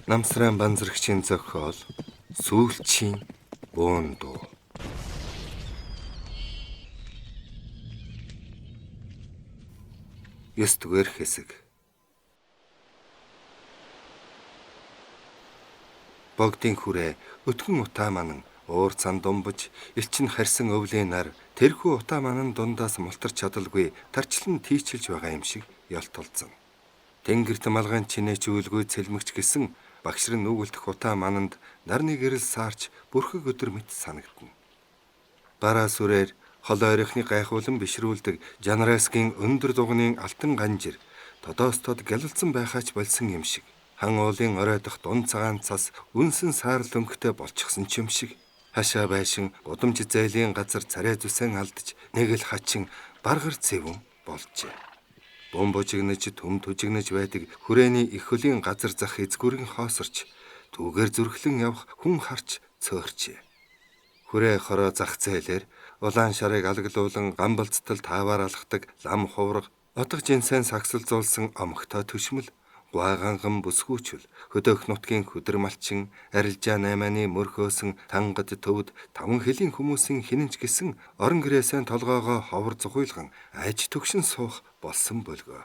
Намсран банзрагчийн зохиол сүүлчийн буун дуу. Ёсдгээр хэсэг. Богдын хүрээ өтгөн утаа манан уур цан думбаж элчин харьсан өвлийн нар тэрхүү утаа манан дундаас мултарч чадалгүй тарчлан тийчилж байгаа юм шиг ялтулцсан. Тэнгэрт малгайн чинээч үлгүй цэлмэгч гисэн багшрын нүгэлтэх утаа мананд нарны гэрэл саарч бүрхэг өдөр мэт санагдана. Бараа сүрээр хол ойрхны гайхуулан бишрүүлдэг Жанрайскийн өндөр дугны алтан ганжир тодоостод гялалцсан байхаач болсон юм шиг. Хан уулын оройдох дунд цагаан цас үнсэн саарл өнгөтэй болчихсон ч юм шиг. Хашаа байшин гудамж зээлийн газар царай зүсэн алдж нэг л хачин баргар цэвэн болжээ. Бум бужигнаж төм түжигнэж байдаг хүрээний их хөлийн газар зах эзгүрэн хоосорч түүгээр зүрхлэн явах хүн харч цөөрчээ. Хүрээ хороо зах зээлээр улаан шарыг алгалуулан гамбалцтал тааваар алхдаг лам хувраг отго жинсэн сагсалзуулсан омогтой төшмөл гуайганган бүсгүүчл хөдөөх нутгийн хөдөр малчин арилжаа наймааны мөрхөөсөн тангад төвд таван хэлийн хүмүүсийн хинэнч гисэн орон гэрээсээ толгоогоо ховор зухуйлган аж төгшин суух болсон бөлгөө.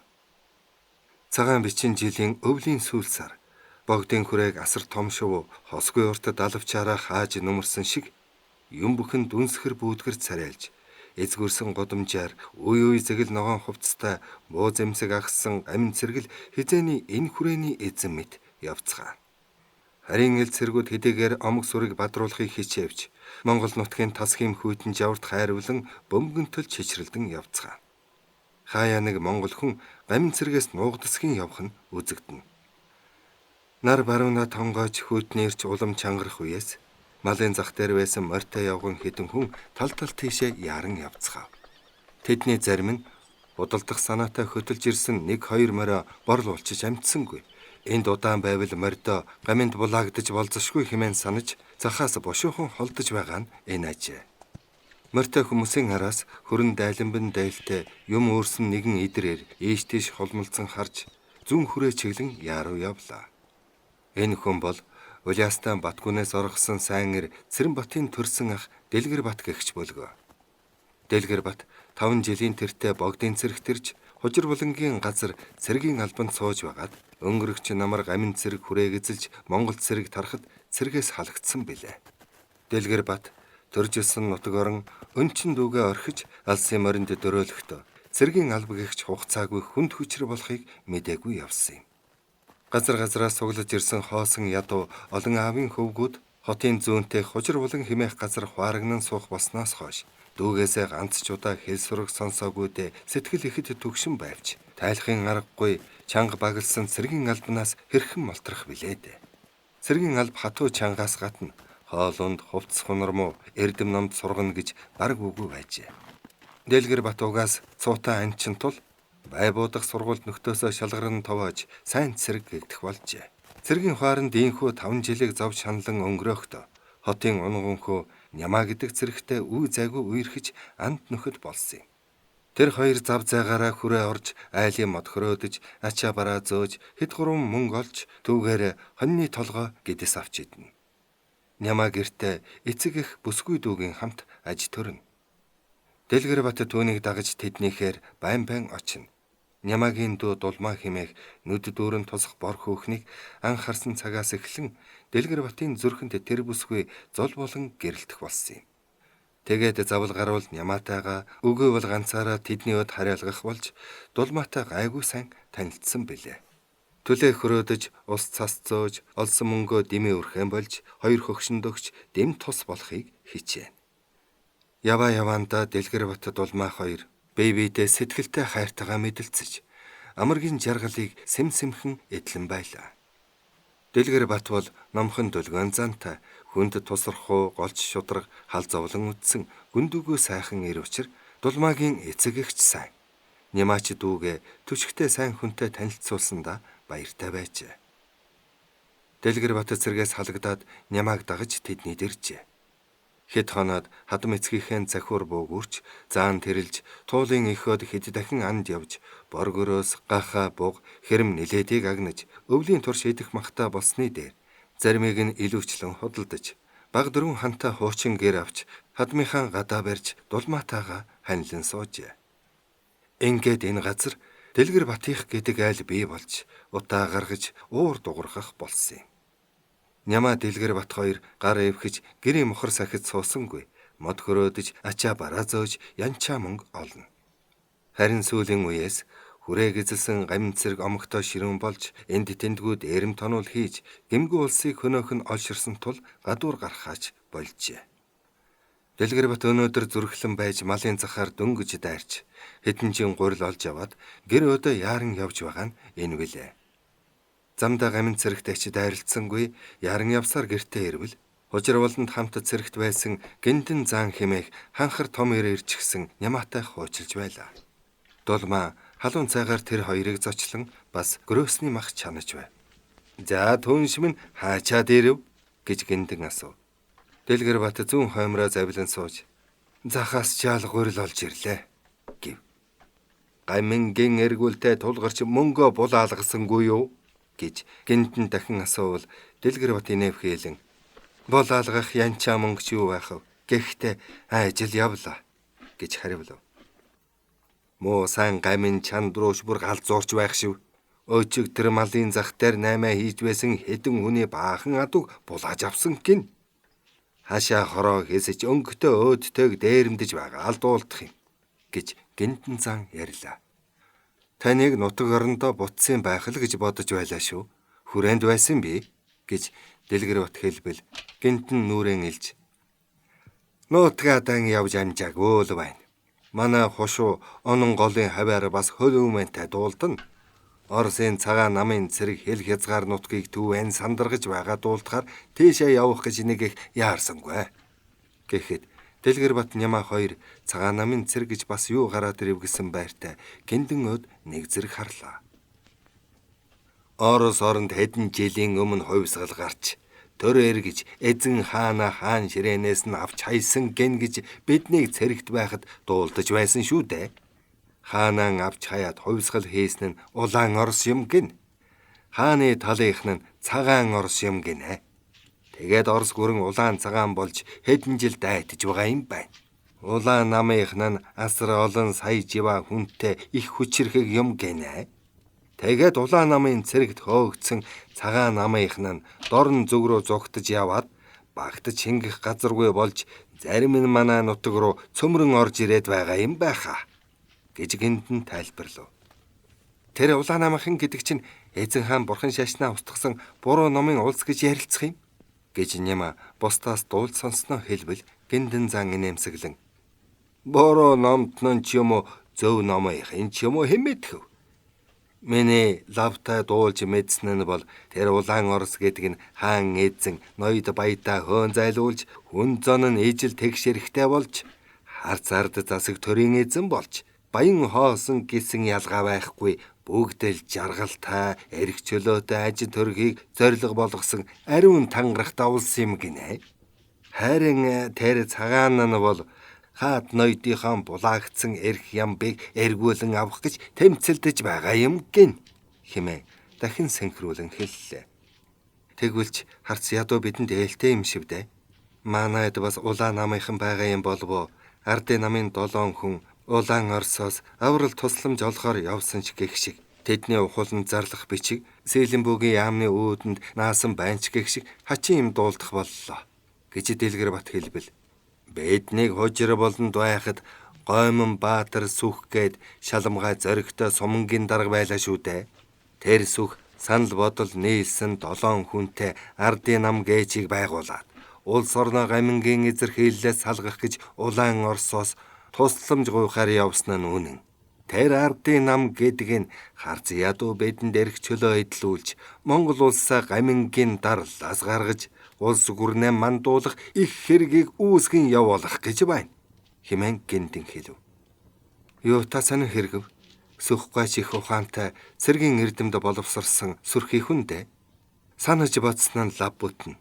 Цагаан бичин жилийн өвлийн сүүл сар богдын хүрээг асар том шувуу хосгүй уртад алавчаараа хааж нүмерсэн шиг юм бүхэн дүнсгэр бүүдгэр царайлж эзгүрсэн годомжаар үе зэгэл ногоон хувцастай муу зэмсэг агсан амин цэргэл хизээний энэ хүрээний эзэн мэт явцгаа. Харин эл цэргүүд хэдийгээр омог сүрэг бадруулахыг хичээвч Монгол нутгийн тас хим хүйтэн жаврт хайрвалан бөмбөгөнтөл чичрэлдэн явцгаа. Хаяа нэг монгол хүн амин цэргээс нуугдсхийн явах нь үзэгдэнэ. Нар барууна тонгоож хүйтнэрч улам чангарах үеэс малын зах дээр байсан морьтой явган хэдэн хүн тал тийшээ яран явцгаав. Тэдний зарим нь будалдах санаатай хөтөлж ирсэн 1-2 морио борл улчиж амтсангүй. Энд удаан байвал морьдоо гаминд булаагдж болзошгүй хэмээн санаж захаас бошуухан холдож байгаа нь энэ ажээ. Морьтой хүмүүсийн араас хөрөн дайланбан дайлтай юм өөрсөн нэгэн идрээр ийш тийш холмолцсон харж зүүн хүрээ чиглэн яруу явлаа. Энэ хүн бол Улаастан Батгүнээс оргосон сайн эр Цэрэнбатын төрсөн ах Дэлгэр Бат гэгч бөлгөө. Дэлгэр Бат 5 жилийн тэртээ богдын цэрэг тэрж хужир булангийн газар цэргийн албанд сууж байгаад өнгөрөгч намар амин цэрэг хүрээг эзэлж Монгол цэрэг тарахад цэргээс халагдсан билээ. Дэлгэр Бат төржсэн нутаг орон өнчин дүүгээ орхиж алсын моринд дөрөөлөхдөө цэргийн алба гэгч хугацаагүй хүнд хүчрэ болохыг мэдээгүй явсан юм. Газраас суглаж ирсэн хоосон ядуу олон аавын хөвгүүд хотын зүүнтэй хужир булан химээх газар хуарагнан суух болсноос хойш дүүгээсээ ганц ч удаа хэл сураг сонсоогүйдээ сэтгэл ихэд төгшин байвч тайлахын аргагүй чанга баглсан цэргийн албанаас хэрхэн молтрох билээ дээ. Цэргийн алба хатуу чангаас гадна хоолунд хувцс хунар эрдэм номд сургана гэж бараг үгүй байжээ. Дэлгэр Батуугаас цуутай анчин тул байбуудах сургуульд нөхдөөсөө шалгаран товоож сайн цэрэг гэгдэх болжээ. Цэргийн хуаранд ийхүү 5 жилийг зов шаналан өнгөрөөхдөө хотын унгонхөө Нямаа гэдэг цэрэгтэй үе зайгүй үерхэж амт нөхөд болсон юм. Тэр хоёр зав зайгаараа хүрээ орж айлын мод хөрөөдөж ачаа бараа зөөж хэд гурван мөнгө олж түүгээр хоньны толгой гэдэс авч идэнэ. Нямаа гэртээ эцэг их бүсгүй дүүгийн хамт аж төрнө. Дэлгэр Бат түүнийг дагаж тэднийхээр байн очино. Нямаагийн дүү дулмаа химээх нүд дүүрэн тусах бор хөөхнийг анхаарсан цагаас эхлэн Дэлгэр Батын зүрхэнд тэр бүсгүй зол болон гэрэлтэх болсон юм. Тэгээд завл гарвал Нямаатайгаа өгөө бол ганцаараа тэдний өд хариалгах болж дулмаатай гайгүй сайн танилцсан билээ. Төлөө хөрөөдөж ус цас зөөж олсон мөнгөө дэмээ өрхөн болж хоёр хөгшөнд өгч дэм тус болохыг хичээнэ. Яваанда Дэлгэр Бат дулмаа хоёр бэйбидээ сэтгэлтэй хайртайгаа мэдэлцэж амаргийн жаргалыг сэмхэн эдлэн байлаа. Дэлгэр Бат бол номхон дөлгөөн зантай хүнд тусархуу голч шудраг хал зовлон үдсэн гүндүгөө сайхан ир учир дулмаагийн эцэг эгч сайн. Нямаач дүүгээ төчгтэй сайн хүнтэй танилцуулсандаа баяртай байжээ. Дэлгэр Бат цэргээс халагдаад Нямааг дагаж тэдний дэржээ. Хэд хоноод хадам эцгийнхээ захиур буугүрч заан тэрэлж туулын эхөд хэд дахин анд явж боргороос гахаа буг хэрэм нилээдийг агнаж өвлийн турш идэх махта болсны дээр заримыг нь илүүчлэн худалдаж баг дөрвөн хантай хуучин гэр авч хадмынхаа гадаа барьж дулмаатайгаа ханилан суужээ. Ингээд энэ газар Дэлгэр Батих гэдэг айл бий болж утаа гаргаж уур дуурхах болсон юм. Няма Дэлгэр Бат хоёр гар эвхэж гэрийн мохор сахид суусангүй мод хөрөөдөж ачаа бараа зөөж янчаа мөнгө олно. Харин сүүлийн үеэс хүрээг эзэлсэн гамин цэрэг омогтой ширүүн болж энд тэндгүүд эрэм тонол хийж гэмгүй улсыг хөнөөх нь олширсан тул гадуур гарахаач болжээ. Дэлгэр Бат өнөөдөр зүрхлэн байж малын захаар дөнгөж дайрч хэдэн чин гурил олж аваад гэр өдөө яаран явж байгаа нь энэ билээ. Замдаа гамин цэрэгт очиж дайралтсангүй яаран явсаар гэртээ ирвэл хужир болонд хамт цэрэгт байсан гинтэн заан хэмээх ханхар том ир ирчихсэн Нямаатай хуучилж байлаа. Дулмаа халуун цайгаар тэр хоёрыг зочлон бас гөрөөсний мах чанаж байв. За түнш минь хаачаад ирэв гэж гинтэн асуув. Дэлгэр Бат зүүн хоймроо завилан сууж захаас чаал гурил олж ирлээ гэв. Гамингийн эргүүлтэй тулгарч мөнгөө бул алгасангүй юу гэж гинтэн дахин асуувал Дэлгэр Бат инэвхээлэн бол алгах янчаа мөнгө ч юу байх вэ? Гэхдээ ажил явлаа гэж хариулв. Муу сан гамин чанд рууш бүр галзуурч байх шив. Өчиг тэр малын зах дээр 8 хийж байсан хэдэн хүний баахан адуг булааж авсан гин. Хашаа хороо хэсэж өнгөтэй өөдтэйг дээрэмдэж байгаа алдуулдах юм гэж гинтэн зан ярьлаа. Таныг нутаг орондоо бутсан байх л гэж бодож байлаа шүү. Хүрээнд байсан би гэж Дэлгэр Бат хэлбэл гинтэн нүрэн илж нутгаадан явж амжаагүй л байна. Манай хушуу онон голын хаваар бас хөлөвмөнтэй дуулдана. Оросын цагаан намын цэрэг хэл хязгаар нутгийг түвэн сандаргаж байгаа дуулдахаар тийшээ явах гэж нэг их яарсангүй. Гэхэд Дэлгэр Бат Няма хоёр цагаан намын цэрэг гэж бас юу гараад ирвгэсэн байртай гиндэн өд нэг зэрэг харлаа. Орос оронд хэдэн жилийн өмнө хувьсгал гарч төр эргэж эзэн хаана хаан ширээнээс нь авч хайсан гэн гэж биднийг цэрэгт байхад дуулдаж байсан шүү дээ. Хаанаа авч хаяад хувьсгал хийсэн нь улаан Орос юм гин. Хааны талынх нь цагаан Орос юм гинэ. Тэгээд Орос гүрэн улаан цагаан болж хэдэн жил дайтаж байгаа юм байна. Улаан намынх нь асар олон сая жива хүнтэй их хүчрхэг юм гинэ. Тэгээд улаан намын цэрэгт хөөгдсөн цагаан намынх нь дорн зүг рүү зугтаж яваад багтаж хингэх газаргүй болж зарим нь манай нутаг руу цөмрөн орж ирээд байгаа юм байхаа гэж гинтэн тайлбарлав. Тэр улаан намынхан гэдэг чинь эзэн хаан бурхан шашнаа устгасан буруу номын улс гэж ярилцах юм гэж Няма бусдаас дуулж сонсноо хэлбэл гинтэн зан инээмсэглэн буруу номт нь ч юм уу зөв номынхын ч юм уу хэмэтгэв. Миний лавтай дуулж мэдсэн нь бол тэр улаан Орос гэдэг нь хаан эзэн ноёд баядаа хөөн зайлуулж хүн зон нь ижил тэгшэрхтэй болж хар зард засаг төрийн эзэн болж баян хоосон гисэн ялгаа байхгүй бүгд л жаргалтай эрх чөлөөтэй ажил төрхийг зориг болгосон ариун тангарахтай улс юм гинэ. Харин тэр цагаан нь бол хаад ноёдынхаа булаагдсан эрх ямбыг эргүүлэн авах гэж тэмцэлдэж байгаа юм гин хэмээн дахин сэнхрүүлэн хэллээ. Тэгвэлч харц ядуу бидэнд ээлтэй юм шив дээ. Манайд бас улаан намынхан байгаа юм болов. Ардын намын 7 хүн улаан Оросоос аврал тусламж олохоор явсан ч гэх шиг тэдний ухуулан зарлах бичиг Сэлэнбүүгийн яамны өөдөнд наасан байнч гэх шиг хачин юм дуулдах боллоо гэж Дэлгэр Бат хэлбэл биднийг хужир болонд байхад гоймон баатар сүх гээд шалмгай зоригтой сумангийн дарга байлаа шүү дээ. Тэр сүх санал бодол нийлсэн 7 хүнтэй ардын нам гээжийг байгуулад улс орноо гамингийн эзэрхийллээс салгах гэж улаан Оросоос тусламж гуйхаар явсан нь үнэн. Тэр ардын нам гэдэг нь харц ядуу бидэнд эрх чөлөө эдлүүлж Монгол улсаа гамингийн дарлаас гаргаж улс гүрнээ мандуулах их хэргийг үүсгэн явуулах гэж байна хэмээн гинтэн хэлв. Юу та санаа хэрэгв? Сүхгай чих ухаантай цэргийн эрдэмд боловсрсан сүрхий хүндэ санаж бодсон нь лав бүтэн.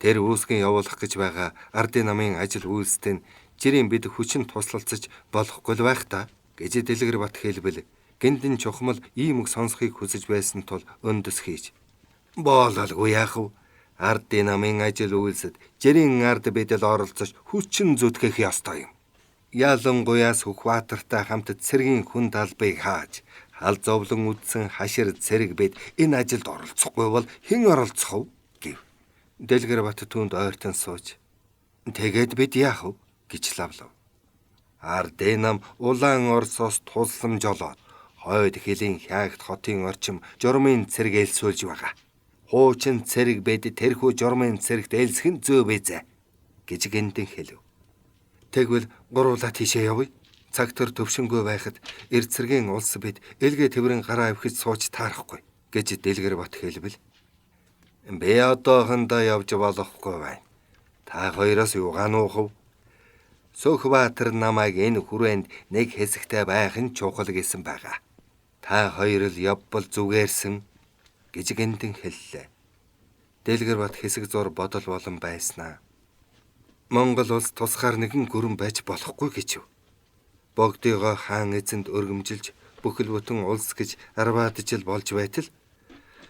Тэр үүсгэн явуулах гэж байгаа ардын намын ажил үйлстэй жирийн бид хүчин туслалцаж болохгүй л байх та гэж Дэлгэр бат хэлбэл гиндэн чухмал ийм үг сонсхийг хүсэж байсан тул өндөс хийж боололгүй яах вэ? Ардын намын ажил үйлсэд жирийн ард бидэл оролцож хүчин зүтгэх ёстой юм. Ялангуяа Сүхбаатартай хамт цэргийн хүн талбайг хааж хал зовлон үдсэн хашир цэрэг бид энэ ажилд оролцохгүй бол хэн оролцох вэ? Гэв. Дэлгэр бат түүнд ойртон сууж тэгээд бид яах вэ гэж лавлав. Ардын нам улаан Оросоос тулсамж олоод хойд хилийн Хаагт хотын орчим журмын цэрэг элсүүлж байгаа. Хуучин цэрэг бид тэрхүү журмын цэрэгт элсэх нь зөө бизэ гэж гинтэн хэлв. Тэгвэл гуруула тийшээ явъя. Цаг төр төвшингүй байхад эрд цэргийн улс бид элгээ тэврэн гараа авхиж сууж таарахгүй гэж Дэлгэр бат хэлбэл би одоохондоо явж болохгүй байна. Та хоёроос юугаа нуух вэ? Сүхбаатар намайг энэ хүрээнд нэг хэсэгтэй байх нь чухал гэсэн байгаа. Та хоёр л явбал зүгээрсэн гэж гинтэн хэллээ. Дэлгэр бат хэсэг зур бодол болон байснаа. Монгол улс тусгаар нэгэн гүрэн байж болохгүй гэжв. Богдыгоо хаан эзэнд өргөмжилж бүхэл бүтэн улс гэж арвааджил болж байтал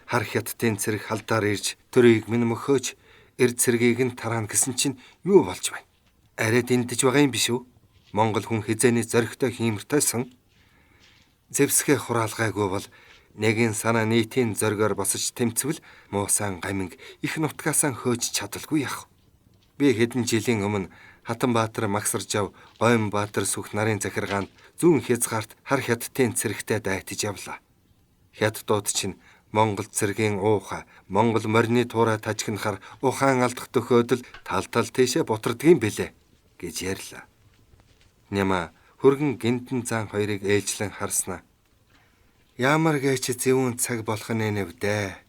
хар хятадын цэрэг халдаар ирж төрийг минь мөхөөж эрд цэргийг нь тараана гэсэн чинь юу болж байна? Арай дэндэж байгаа юм биш үү? Монгол хүн хизээний зоригтой хиймэртэйсэн. Зэвсгээ хураалгаагүй бол нэгэн санаа нийтийн зоригоор босож тэмцвэл муусан гаминг их нутгаасаа хөөж чадалгүй яах. Би хэдэн жилийн өмнө Хатанбаатар Магсаржав Гойнбаатар сүх нарын захиргаанд зүүн хязгаарт хар хятадын цэрэгтэй дайтаж явлаа. Хятадууд чинь Монгол цэргийн ууха Монгол морины туурай тажигнахаар ухаан алдах төхөөдөл тал тийшээ бутардгийн бэлээ гэж ярьлаа. Няма хөргөн гинтэн зан хоёрыг ээлжлэн харснаа. Ямар гэч зөвүүн цаг болох нь нэвдэ.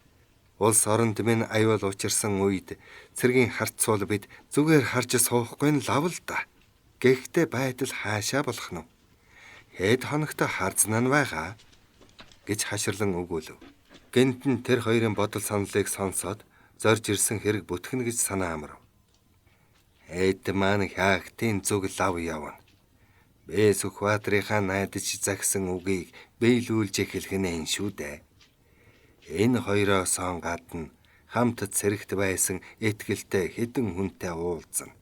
Улс оронд минь аюул учирсан үед цэргийн харцуул бид зүгээр харж суухгүй нь лав л да. Гэхдээ байдал хаашаа болох нь? Хэд хоногт харзнаа нь байгаа гэж хаширлан өгөөлөв. Гинтэн тэр хоёрын бодол саналыг сонсоод зорж ирсэн хэрэг бүтгэн гэж санаа амрав. Эд маань Хаагтын зүг лав явна. Би Сүхбаатарынхаа найдаж загсан үгийг биелүүлж эхлэх нь энэ шүү дээ. Энэ хоёроос гадна хамт цэрэгт байсан этгэлтэй хэдэн хүнтэй уулзна.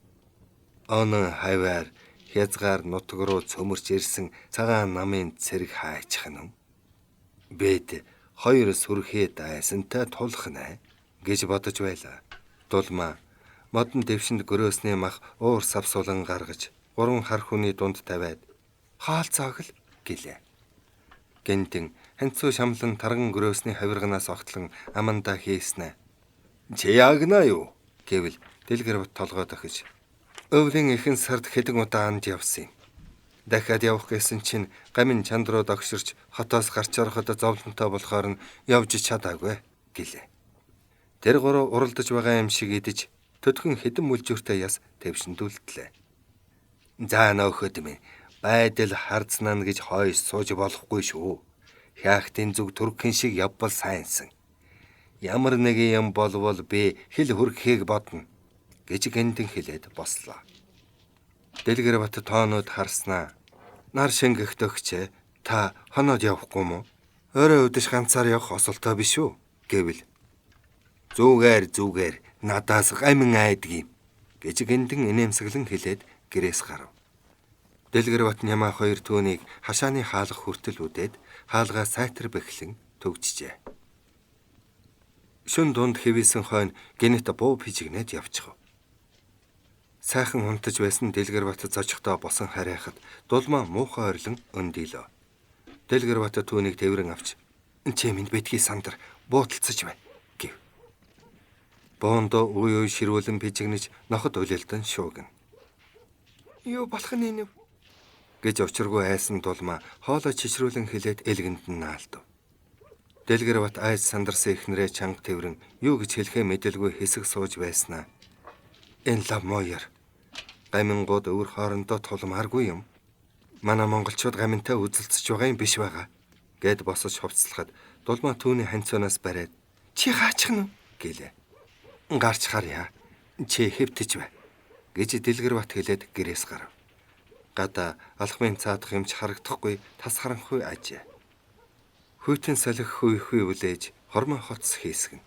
Онон хаваар хязгаар нутг руу цөмөрч ирсэн цагаан намын цэрэг хайчих нь. Бид хоёр сүрхээ дайсантай тулах нэ гэж бодож байлаа. Дулмаа модон дэвшинд гөрөөсний мах уур савсуулан гаргаж 3 хар хүний дунд тавиад хаалцааг л гэлээ. Гинтэн ханцуу шамлан тарган гөрөөсний хавирганаас огтлон амандаа хийснэ. Чи яагнаа юу гэвэл Дэлгэр бат толгой дахиж өвлийн ихэнх сард хэдэн удаа анд явсан юм. Дахиад явах гэсэн чинь гамин чанд руу догширч хотоос гарч ороход зовлонтой болохоор нь явж чадаагүй гэлээ. Тэр гурав уралдаж байгаа юм шиг идэж төдхөн хэдэн мүлжүүртэй яс твшиндүүлтлээ. За нөхөд минь байдал харзнана гэж хойш сууж болохгүй шүү. Хаагтын зүг Туркийн шиг явбал сайнсан. Ямар нэг юм болвол би хэл хүрхийг бодно гэж гинтэн хэлээд бослоо. Дэлгэр бат тоонууд харснаа. Нар шингэхдөгч та хоноод явахгүй мó? Өөрөө өдөш ганцаар явах осолтой биш үү гэвэл зүгээр надаас гамин айдгийм гэж гинтэн инээмсэглэн хэлээд гэрээс гарав. Дэлгэр бат Нямаа хоёр түүнийг хашааны хаалга хүртэл үдээд хаалгаа сайтар бэхлэн төгжжээ. Шүн дунд хэвээсэн хойно гинэт буу пижигнээд явчихав. Сайхан унтаж байсан Дэлгэр бат зочихдоо босон харайхад дулмаа муухай орлон өндийлөө. Дэлгэр бат түүнийг тэврэн авч "Чи минь битгий сандар буудалцаж байна" гэв. Боондоо уу ширүүлэн пижигнэж ноход улилдан шуугин. "Юу болох нь нэв?" гэж очиргүй айсан дулмаа хоолой чичрүүлэн хэлээд элгэнд нь наалдав. Дэлгэр бат айс сандарсан ихнэрээ чанга тэврэн юу гэж хэлэхээ мэдэлгүй хэсэг сууж байснаа. "Энэ лав моёр. Гамингууд өвөр хоорондоо тулмааргүй юм. Манай монголчууд гаминтай үзэлцэж байгаа юм биш байгаа" гэд босож хувцлахад дулмаа түүний ханцоонаас бариад "Чи гаачих нь" гэлээ. "Гарч харъя. Чи хэвтэж бай гэж Дэлгэр бат хэлээд гэрээс гарав. Гадаа алхмын цаадах юмч харагдахгүй тас харанхуй ажээ. Хүйтэн салхи хүй үлээж хормой хоц хийсгэн.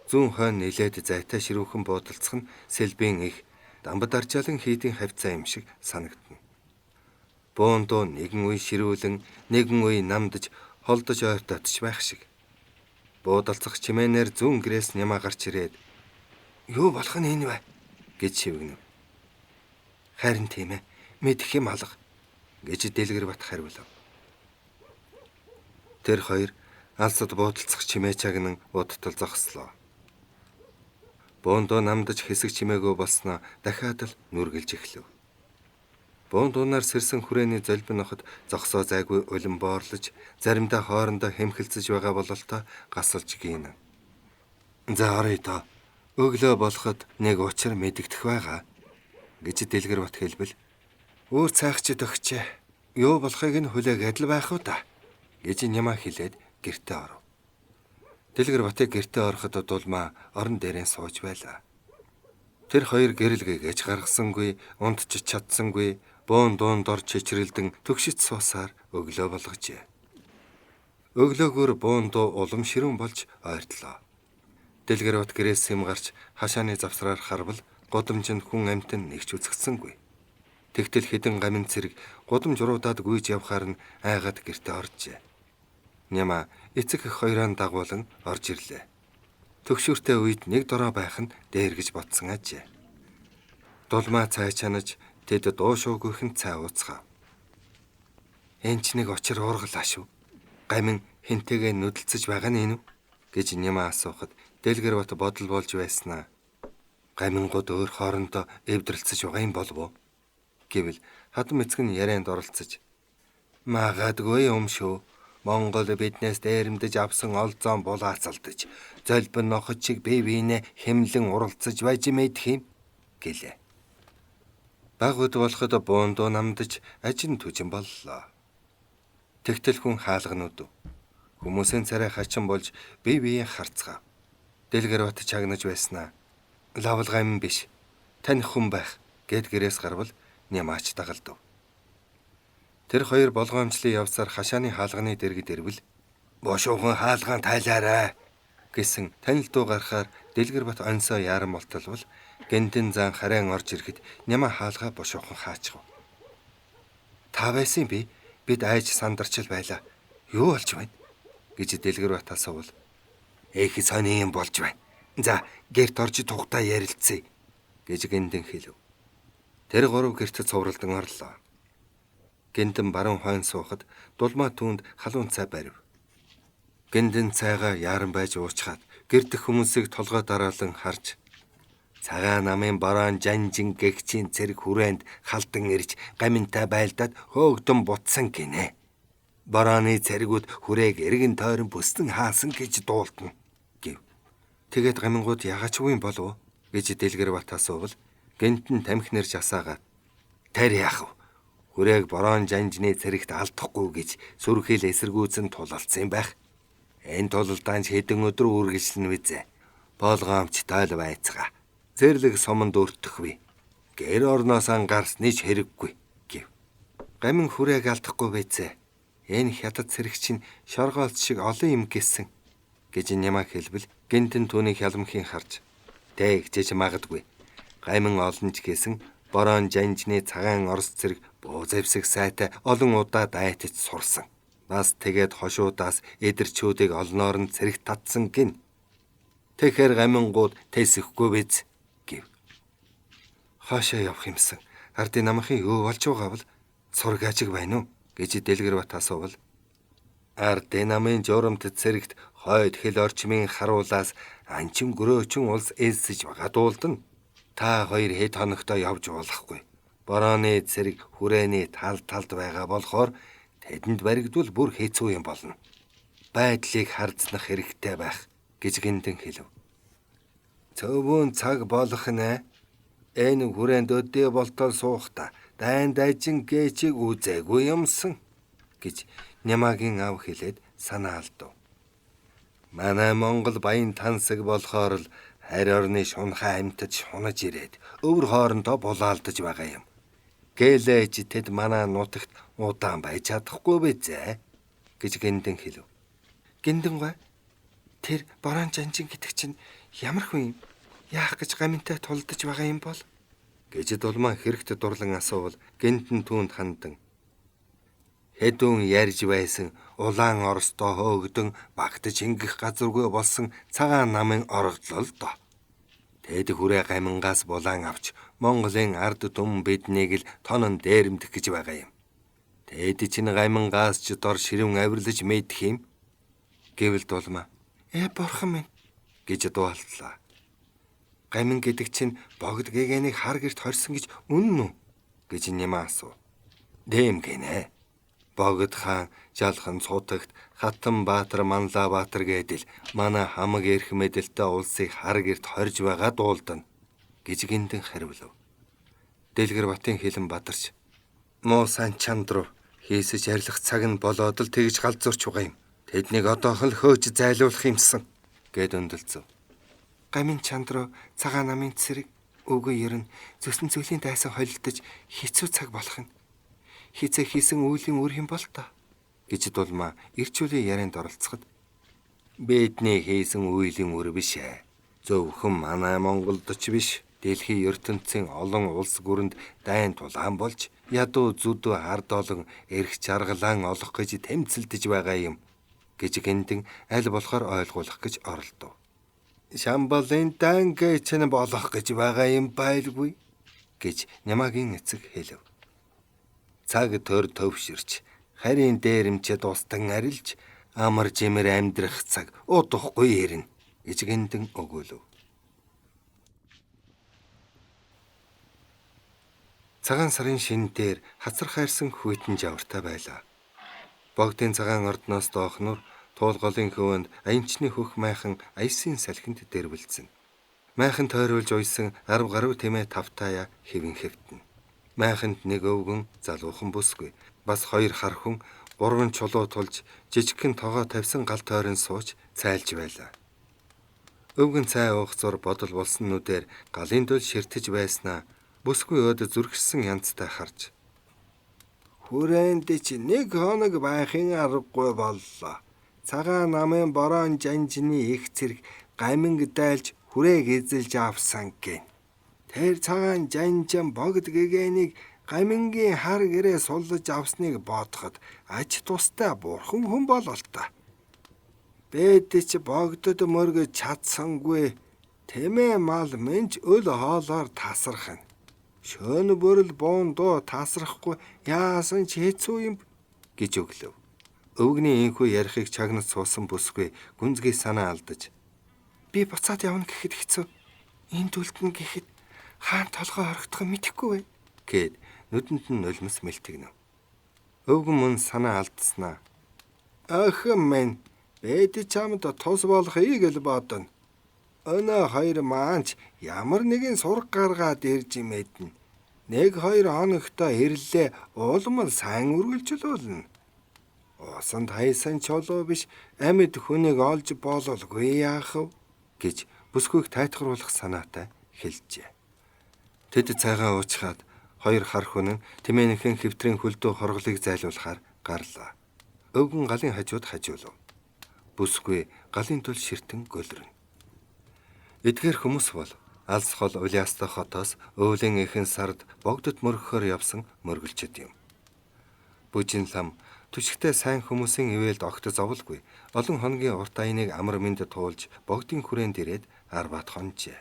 Зүүн хойно нилээд зайтай ширүүхэн буудалцах нь сэлбийн их дамбад аржаалан хийдийн хавцаа юм шиг санагдана. Буундуу нэгэн үе ширүүлэн, нэгэн үе намдаж, холдож ойртотч байх шиг. Буудалцах чимээнээр зүүн гэрээс нямаа гарч ирээд "Юу болох нь энэ вэ?" гэж шивгэнэв. "Харин тийм ээ, мэдэх юм алга" гэж Дэлгэр бат хариулав. Тэр хоёр алсад буудалцах чимээ чагнан удтал зогслоо. Буундуу намдаж хэсэг чимээгөө болсноо дахиад л нүргэлж эхлэв. Буундуунаар сэрсэн хүрээний золбин ноход зогсоо зайгүй улам боорлож, заримдаа хоорондоо хэмхэлцэж байгаа бололтой гасалж гийнэ. "За орё доо. Өглөө болоход нэг учир мэдэгдэх байгаа" гэж Дэлгэр бат хэлбэл "Өөр цайхчид өгчээ. Юу болохыг нь хүлээгээд л байх уу та" гэж нямаа хэлээд гэртээ оров. Дэлгэр батыг гэртээ ороход дулмаа орон дээрээ сууж байлаа. Тэр хоёр гэрэлгээ гэж гаргасангүй, унтчих чадсангүй, буун дуун дор чичрэлдэн төгшөж суусаар өглөө болгожээ. Өглөөгөр буун дуу улам ширүүн болж ойртлоо. Дэлгэр бат гэрээс сэм гарч хашааны завсраар харвал гудамжинд хүн амьтан нэгч үзэгдсэнгүй. Тэгтэл хэдэн гамин цэрэг гудамж руудаад гүйж явхаар нь айгаад гэртээ оржээ. Нямаа эцэг эх хоёроо дагуулan орж ирлээ. Төгшүүртэй үед нэг дороо байх нь дээр гэж бодсон ажээ. Дулмаа цай чанаж тэд дуу шуугийнхэн цай ууцгаав. "Энд ч нэг учир уургалаа шүү. Гамин хинтэйгээ нүдэлцэж байгаа нь энэ үү?" гэж нямаа асуухад Дэлгэр бат бодол болж байснаа. "Гамингууд өөр хоорондоо эвдрэлцэж байгаа юм болов уу?" гэвэл хадам эцэг нь ярианд оролцож "Магадгүй юм шүү. Монгол биднээс дээрэмдэж авсан олзоон булаацалдаж, золбин ноход чиг бие биенээ хэмлэн уралцаж байж мэдх юм" гэлээ. Баг өд болоход буундуу намдаж ажин түжин боллоо. Тэгтэл хүн хаалганууд хүмүүсийн царай хачин болж бие биеэ харцгаав. Дэлгэр бат чагнаж байснаа. "Лавлгам биш. Таних хүн байх" гэд гэрээс гарвал нямаач дагалдав. Тэр хоёр болгоомжлын явсаар хашааны хаалганы дэргэд ирвэл "Бошуухан хаалгаан тайлаарай" гэсэн танил дуу гарахаар Дэлгэр бат онсоо яаран болтолвол гэнтэн зан харайн орж ирэхэд нямаа хаалгаа бошуухан хаачгав. "Та байсан би. Бид айж сандарчил байлаа. Юу болж байна?" гэж Дэлгэр бат асуувал "Их сони юм болж байна. За, гэрт орж тухтаа ярилцъя" гэж гэнтэн хэлв. Тэр гурав гэрт цувралдан орлоо. Гэнтэн баруун хойно суухад дулмаа түүнд халуун цай барив. Гэнтэн цайгаа яаран байж уучхаад гэрдэх хүмүүсийг толгой дараалан харж "Цагаан намын борон жанжин гэгчийн цэрэг хүрээнд халдан ирж гаминтай байлдаад хөөгдөн бутсан гинэ. Борооны цэргүүд хүрээг эргэн тойрон бүстэн хаасан гэж дуултна" гэв. "Тэгээд гамингууд ягаачгүй юм болов уу?" гэж Дэлгэр бат асуувал гэнтэн тамхи нэрж асаагаад "Тэр яах вэ? Хүрээг борон жанжны цэрэгт алдахгүй гэж сүрхэл эсэргүүцэн тулалцсан байх. Энэ тулалдаанч хэдэн өдөр үргэлжлэнэ визээ. Болгоомч тойл байцгаа. Зэрлэг сомонд өртөхгүй. Гэр орноос ангарсныг хэрэггүй" гэв. "Гамин хүрээг алдахгүй байцээ. Энэ хятад цэрэг чинь шоргоолц шиг олон юм гэсэн" гэж нямаа хэлбэл гэнтэн түүнийг хялмхийн харж "Тэгжиж магадгүй. Гамин олонч гэсэн борон жанжны цагаан орос цэрэг буу завсэг сайтай олон удаа дайтаж сурсан. Бас тэгээд хошуудаас эдэрчүүдийг олноор нь цэрэг татсан гин. Тэгэхэр гамингууд тэсэхгүй биз" гэв. "Хаашаа явах юмсан? Ардын намынхын юу болж байгаа бол сургаажиг байна уу?" гэж Дэлгэр бат асуувал "Ардын намын журамт цэрэгт хойд хэл орчмын харуулаас анчин гөрөөчн улс ээлсэж байгаа дуулдана. Та хоёр хэд хоногтой явж болохгүй. Борооны цэрэг хүрээний талд байгаа болохоор тэдэнд баригдвал бүр хэцүү юм болно. Байдлыг харзнах хэрэгтэй байх" гэж гэнтэн хэлв. "Цөвөн цаг болох нэ. Энэ хүрээнд өдөө болтол суухта дайн дайжин гээчиг үзээгүй юмсан" гэж нямаагийн ав хэлээд санаа алдав. "Манай Монгол баян тансаг болохоор л Харь орны шунхаа амьтад шунаж ирээд өвөр хоорондоо булаалдаж байгаа юм. Гэлээж тэд манай нутагт удаан байж чадахгүй бизээ гэж Гиндэн хэлв. Гиндэн гой тэр борон жанжин гэдэг чинь ямар хүн юм? Яах гэж гаминтай тулдаж байгаа юм бол? Гэж Дулмаа хэрэгт дурлан асуувал Гиндэн түүнд хандан. Хэдүүн ярьж байсан улаан орстоо хөөгдөн багтаж ингэх газаргүй болсон цагаан намын орогдлол доо. Тэд хүрээ гамингаас булаан авч Монголын ард түмэн биднийг л тонон дээрэмдэх гэж байгаа юм. Тэд чинь гамингаас ч дор ширүүн авирлаж мэдэх юм. Гэвэл Дулмаа бурхан минь гэж дуалтлаа. Гамин гэдэг чинь богд гэгэнийг хар гэрт хорсон гэж үнэн үү гэж Нямаа асуув. Дэм гинэ. Богд хаан жалхан цутагт Хатан Баатар Манлаа Баатар гэдэл манай хамаг эрх мэдэлтэй улсыг хар гэрт хорж байгаа дуулдана гэж Гиндэн хариулв. Дэлгэр Батын хилэн бадарч муу сан чанд руу хийсэж арилах цаг нь болоод л тэгж галзуурч байгаа юм. Тэднийг одоохон л хөөж зайлуулах юмсан гэд өндөлцөв. Гамин чанд руу цагаан намын цэрэг үгүй ерөн зүсэн зүйлийн дайсан холилдож хэцүү цаг болох нь. Хизээ хийсэн үеийн үр юм бол та гэж Дулмаа ирчүүлийн ярианд оролцоход бидний хийсэн үеийн үр биш ээ. Зөвхөн манай Монголд ч биш дэлхийн ертөнцийн олон улс гүрэнд дайн тулаан болж ядуу зүдүү ард олон эрх чаргалаан олох гэж тэмцэлдэж байгаа юм гэж Гиндэн аль болохоор ойлгуулах гэж оролдов. Шамбалын дан гэж нь болох гэж байгаа юм байлгүй гэж Нямаагийн эцэг хэлв. Цаг төр төвширч харийн дээрэмчэд устан арилж амар жимэр амьдрах цаг удахгүй ирнэ гэж Гиндэн өгөөлөв. Цагаан сарын шин дээр хацар хайрсан хүйтэн жавартай байлаа. Богдын цагаан ордноос доохноор туулгалын хөвөнд аянчны хөх майхан аясын салхинд дэрвэлцэн. Майхан тойруулж уйсан 10 гаруй тэмээ тавтаая хэвэн хэвтэн. Майханд нэг өвгөн залуухан бүсгүй, бас 2 хар хүн 3 чулуу тулж жижигхэн тогоо тавьсан гал тойрон сууж цайлж байлаа. Өвгөн цай уух зур бодол болсон нүдээр галын дөл ширтэж байснаа бүсгүй өд зүрхсэн янзтай харж. Хүрээнд чи нэг хоног байхын аргагүй боллоо. Цагаан намын борон жанжны их цэрэг гаминг дайлж хүрээг эзэлж авсан гин. Тэр цагаан жанжин богд гэгэнийг гамингийн хар гэрээ суллаж авсныг бодоход аж тустай бурхан хүн болол та. Бэд чи богдод мөргөж чадсангүй тэмээ мал менч өл хоолоор тасрах нь. Шөнө бүрэл буун дуу тасрахгүй яасан ч хэцүү юм гэж өглөв. Өвгний инхүү ярихыг чагнаж суусан бүсгүй гүнзгий санаа алдаж. Би буцаад явна гэхэд хэцүү. Энд үлдэн гэхэд хаан толгой хорогдох нь мэдэхгүй вэ гэд нүдэнд нь нулимс мэлтэгнэв. Өвгөн мөн санаа алдснаа. Охин минь бэд чамд тус болохыг л бодно. Өнөө 2 маанч ямар нэгэн сураг гаргаад ирж мэднэ. 1-2 хоногтой ирлээ уулмал сайн үргэлжлүүлнэ. Усанд хайсан чулуу биш амьд хүнийг олж бололгүй яах вэ гэж бүсгүйг тайтгаруулах санаатай хэлжээ. Тэд цайгаа уучхаад 2 хар хүн нь тэмээнхэн хэвтрийн хөлдөө хорголыг зайлуулахаар гарлаа. Өвгөн галын хажууд хажуулав. Бүсгүй галын тул ширтэн гөлрөнө. Эдгээр хүмүүс бол алс хол Улиастай хотоос өвлийн ихэнх сард богдод мөргөхөөр явсан мөргөлчд юм. Бүжин лам түшигтэй сайн хүмүүсийн ивэлд огт зовлгүй олон хоногийн урт аяныг амар мэнд туулж богдын хүрээнд ирээд арбат хонжээ.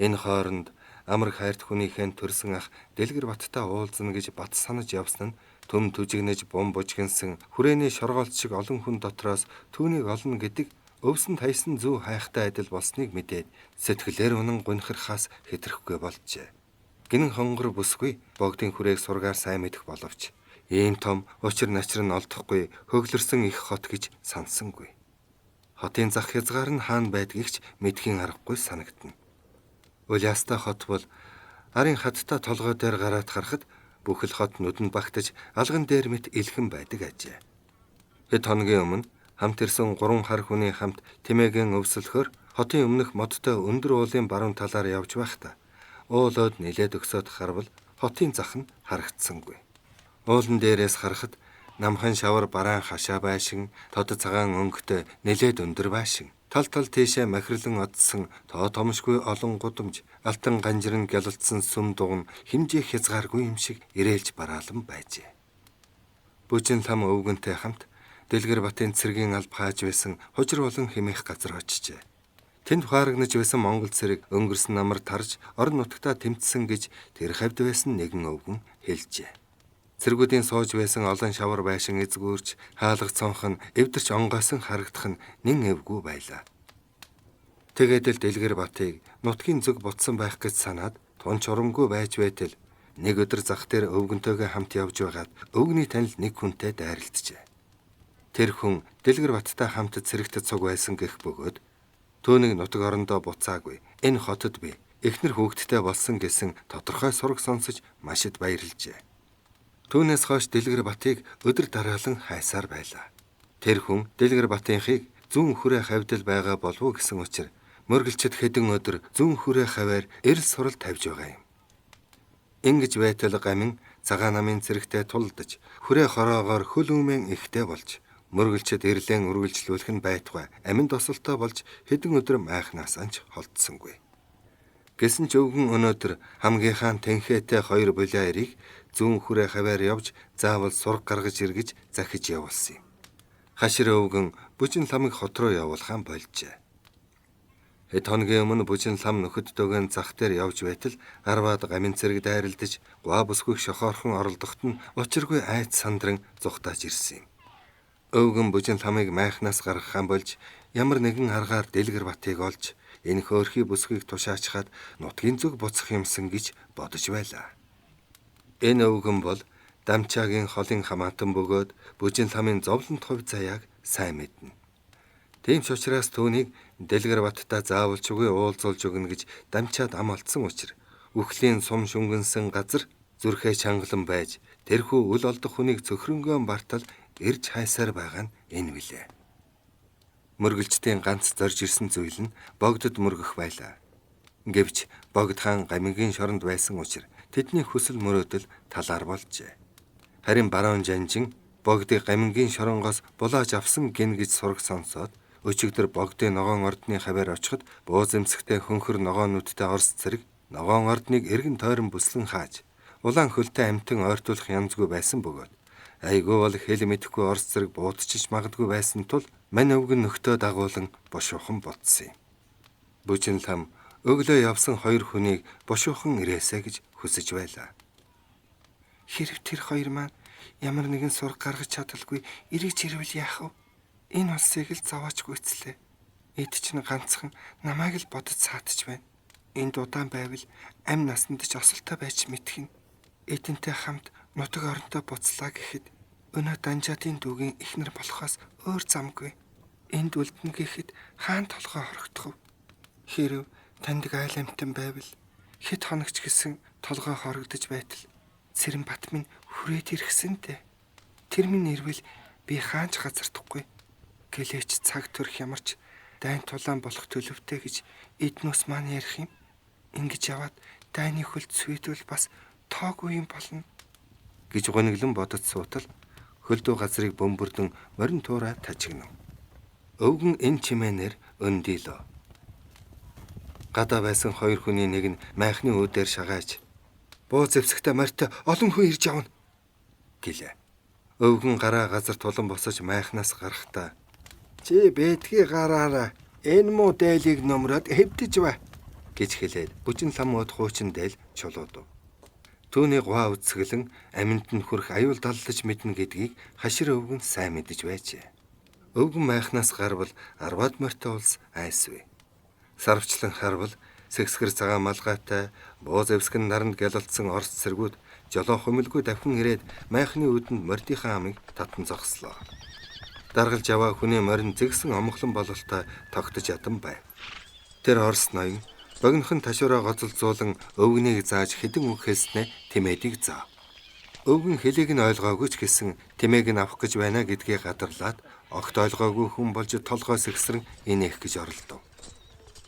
Энэ хооронд амар хайрт хүнийхэн төрсөн ах Дэлгэр Баттай уулзна гэж бат санаж явсан нь төм түжигнэж бум бужигнсан хүрээний шоргоолт шиг олон хүн дотроос түүнийг олно гэдэг өвсөн тайсан зүү хайхтай адил болсныг мэдээд сэтгэлээр унан гунхирхаас хэтрэхгүй болжээ. Гинэн хонгор бүсгүй богдын хүрээг сургаар сайн мэдэх боловч ийм том учир начир нь олдохгүй хөглөрсөн их хот гэж сансангүй. Хотын зах хязгаар нь хаана байдгийгч мэдхийн аргагүй санагдана. Улиастай хот бол арын хаттай толгой дээр гараад харахад бүхэл хот нүдэнд багтаж алган дээр мэт илхэн байдаг ажээ. Хэд хоногийн өмнө хамт ирсэн 3 хар хүний хамт тэмээгийн өвсөлөхөр хотын өмнөх модтой өндөр уулын баруун талаар явж байхдаа уулууд нилээд өгсөд харвал хотын зах нь харагдсангүй. Уулан дээрээс харахад намхан шавар бараан хашаа байшин, тод цагаан өнгөтэй нилээд өндөр байшин, тал тийшээ махирлан одсон тоо томшгүй олон гудамж, алтан ганжиран гялалцсан сүм дугн хэмжээ хязгааргүй юм шиг ирээлж бараалан байжээ. Бүжин лам өвгөнтэй хамт Дэлгэр Батын цэргийн алба хааж байсан хужир болон хэмээх газар очижээ. Тэнд хаарагнаж байсан Монгол цэрэг өнгөрсөн намар тарж орон нутагтаа тэмцсэн гэж тэр хавьд байсан нэгэн өвгөн хэлжээ. Цэргүүдийн сууж байсан олон шавар байшин эзгүүрч хаалга цонхон эвдэрч онгойсон харагдах нь нэн эвгүй байлаа. Тэгээд л Дэлгэр Батыг нутгийн зүг ботсон байх гэж санаад тун чурамгүй байж байтал нэг өдөр зах дээр өвгөнтэйгээ хамт явж байгаад өвгний танил нэг хүнтэй дайралджээ. Тэр хүн Дэлгэр Баттай хамт цэрэгт цуг байсан гэх бөгөөд түүнийг нутаг орондоо буцаагүй. Энэ хотод би эхнэр хүүхэдтэй болсон гэсэн тодорхой сураг сонсож машид баярлжээ. Түүнээс хойш Дэлгэр Батыг өдөр дараалан хайсаар байлаа. Тэр хүн Дэлгэр Батынхыг зүүн хүрээ хавьдал байгаа болов уу гэсэн учраас мөргөлчөд хэдэн өдөр зүүн хүрээ хаваар эрэл сурал тавьж байгаа юм. Ингэж байтал гамин цагаан намын цэрэгтэй тулдаж хүрээ хороогоор хөл үмэн ихтэй болж мөргөлчөд эрлэн үргэлжлүүлэх нь байтугай амин тосолтой болж хэдэн өдөр майхнаас анч холдсонгүй. Гэсэн ч өвгөн өнөөдөр хамгийн тэнхээтэй хоёр булиарыг зүүн хүрээ хаваар явж заавал сураг гаргаж иргэж захиж явуулсан юм. Хашир өвгөн Бүжин ламыг хот руу явуулахаа болжээ. Хэд хоногийн өмнө Бүжин лам нөхөддөөгөө зах дээр явж байтал арваад гамин цэрэг дайралдаж гуа бүсгүйх шохоорхон оролдоход нь учиргүй айц сандран зүхтааж ирсэн юм. Өвгөн Бүжин ламыг майхнаас гаргахаа болж ямар нэгэн аргаар Дэлгэр Батыг олж энэ хөөрхий бүсгийг тушаачхаад нутгийн зүг буцах юмсан гэж бодож байлаа. Энэ өвгөн бол Дамчаагийн холын хамаатан бөгөөд Бүжин ламын зовлонт хувь заяаг сайн мэднэ. Тийм ч учраас түүнийг Дэлгэр Баттай заавалчгүй уулзуулж өгнө гэж Дамчаад ам алдсан учраас үхлийн сум шүнгэнсэн газар зүрхээ чангалан байж тэрхүү үл олдох хүнийг цөхрөнгөө бартал ирж хайсаар байгаа нь энэ билээ. Мөргөлчдийн ганц зорж ирсэн зүйл нь богдод мөргөх байлаа. Гэвч богд хаан гамингийн шоронд байсан учраас тэдний хүсэл мөрөөдөл талаар болжээ. Харин баруун жанжин богдыг гамингийн шоронгоос булааж авсан гин гэж сураг сонсоод өчигдөр богдын ногоон ордны хаваар очиход бууз эмсэгтэй хөнхөр ногоонуудтай Орос цэрэг ногоон ордныг эргэн тойрон бүслэн хааж улаан хөлтэй амтан ойртуулах янзгүй байсан бөгөөд айгүй бол хэл мэдэхгүй Орос цэрэг буутчих магадгүй байсан тул мань өвгөн нөхдөө дагуулan бошуухан болцсон юм. Бүжин лам өглөө явсан хоёр хүнийг бошуухан ирээсэ гэж хүсэж байлаа. Хэрв тэр хоёр маань ямар нэгэн сураг гаргаж чадалгүй эргэж ирвэл яах вэ? Энэ улсыг л зовоож гүйцлээ. Эд чинь ганцхан намайг л бодож саатаж байна. Энд удаан байвал амь насанд ч осолтой байж мэдхин. Эдэнтэй хамт нутаг оронтой буцлаа гэхэд өнөө Данжаатын дүүгийн эхнэр болохоос өөр замгүй. Энд үлдэнэ гэхэд хаан толгой хорогдох вэ? Хэрв танд айл амтан байвал хэд хоногч гэсэн толгой хорогдож байтал Цэрэн Бат минь хүрээд ирхсэнтэй. Тэр минь ирвэл би хаанч газардахгүй. Гэлээч цаг төрөх ямарч дайн тулаан болох төлөвтэй гэж эднүс маань ярих юм. Ингэж яваад дайны хөлд сүйдвэл бас тоогүй юм болно гэж гониглон бодож суутал хөлдөө газрыг бөмбөрдөн морин туурай тажигнав. Өвгөн энэ чимээнээр өндийлөө. Гадаа байсан хоёр хүний нэг нь майхны үүдээр шагааж буу зэвсэгтэй морьтой олон хүн ирж явна гэлээ. Өвгөн гараа газар тулан босож майхнаас гарахдаа чи бэтгий гараараа энэ муу дээлийг номроод хэвдэж ба гэж хэлээд Бүжин лам мод хуучин дээл чулуудав. Түүний гуа үцгэлэн аминд нь хүрэх аюул даллаж мэднэ гэдгийг хашир өвгөн сайн мэдэж байжээ. Өвгөн майхнаас гарвал арваад морьтой улс айсвэ. Сарвчлан харвал сэгсгэр цагаан малгайтай буу зэвсгэн наранд гялалцсан Орос цэргүүд жолоо хумилгүй давхин ирээд майхны үүдэнд мордийнхаа амыг татан зогслоо. Даргалж яваа хүний морин зэгсэн омглон бололтой тогтож ядсан байв. Тэр Орос ноён богинохон ташуураа гоцолцуулан өвгнийг зааж хэдэн үг хэлснэ Тимэдийг заав. Өвгөн хэлийг нь ойлгоогүй ч гэсэн Тимээг нь авах гэж байна гэдгийг гадарлаад огт ойлгоогүй хүн болж толгой сэгсрэн инех гэж оролдов.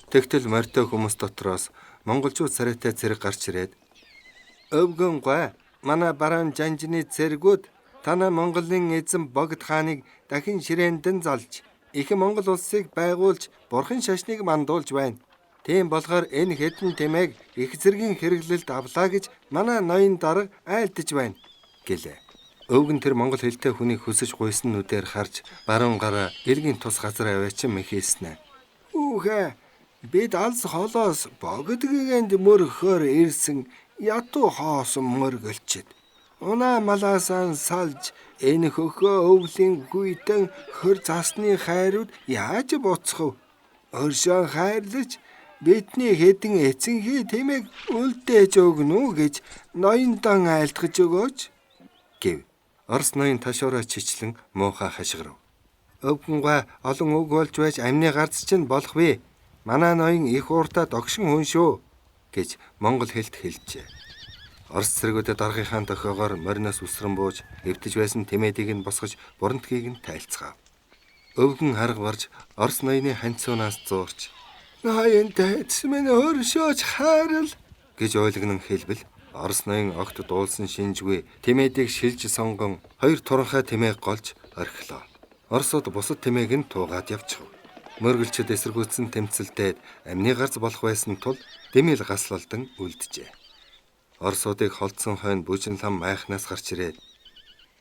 Тэгтэл морьтой хүмүүс дотроос монголчууд царайтай зэрэг гарч ирээд өвгөн гой манай баруун жанжны цэргүүд танай Монголын эзэн Богд хааныг дахин ширээндэн залж их Монгол улсыг байгуулж бурхан шашныг мандуулж байна. Тийм болохоор энэ хэдэн тэмээг их зэргийн хэрэглэлд авлаа гэж манай ноён дарга айлдаж байна гэлээ. Өвгөн тэр монгол хэлтэй хүнийг хөсөж гуйсан нүдээр харж баруун гараа элгийн тус газар аваачин мэхээснэ. Хүүхэ бид алс холоос богдгэгэнд мөрөхөөр ирсэн ятуу хоосон мөргөлчд. Унаа малаасан салж энэ хөхөө өвлийн хүйтэн хөр засны хайрууд яаж буцах вэ? Өршөө хайрлаж бидний хэдэн эцэнхий тэмээг үлдээж өгнө үү гэж ноёндан айлтгаж өгөөч гэв. Орос ноён ташуураа чичлэн муухай хашгирав. Өвгөнгөө олон үг болж байж амны гарц чинь болох вэ? Манай ноён их ууртаа догшин хүн шүү гэж монгол хэлд хэлжээ. Орос цэргүүдэд даргынхаа дохиогоор мориноос үсрэн бууж эвдэж байсан тэмээдийг нь босгож бурамтгийг нь тайлцгаав. Өвгөн харга барж Орос ноёны ханцуунаас зуурч "Ноён дайц минь өршөөж хайрал" гэж ойлгонон хэлбэл Орос ноён огт дуулсан шинжгүй тэмээдийг шилж сонгон хоёр туранхай тэмээг голж орхилоо. Оросууд бусад тэмээг нь туугаад явчихв. Мөргөлчөд эсэргүүцсэн тэмцэлдээд амны гарц болох байсан тул дэмэл гаслалдан үлджээ. Оросуудыг холдсон хойно бүжин лам майхнаас гарч ирээд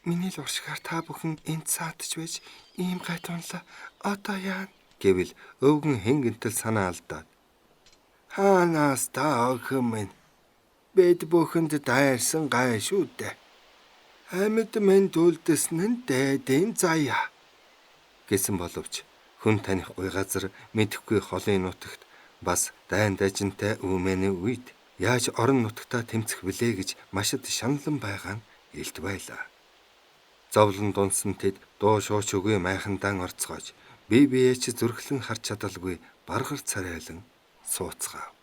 "Миний л уршгаар та бүхэн энд саадж байж ийм гай тунлаа. Одоо яана?" гэвэл өвгөн хэнгэнтэл санаа алдаад "Хаанаас та охин минь? Бид бүхэнд дайрсан гай шүү дээ. Амьд минь түлдэсэн нь дээдийн заяа" гэсэн боловч хүн таних гуй газар мэдэхгүй холын нутагт бас дайн дажинтай үүмэний үед яаж орон нутгатаа тэмцэх билээ гэж машид шаналн байгаа нь илт байлаа. Зовлон дунсан тэд дуу шууч үгүй майхандан орцгоож бие биеэ ч зүрхлэн харж чадалгүй баргар царайлан сууцгаав.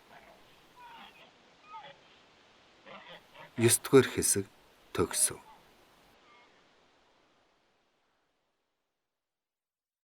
9-р хэсэг төгсөв.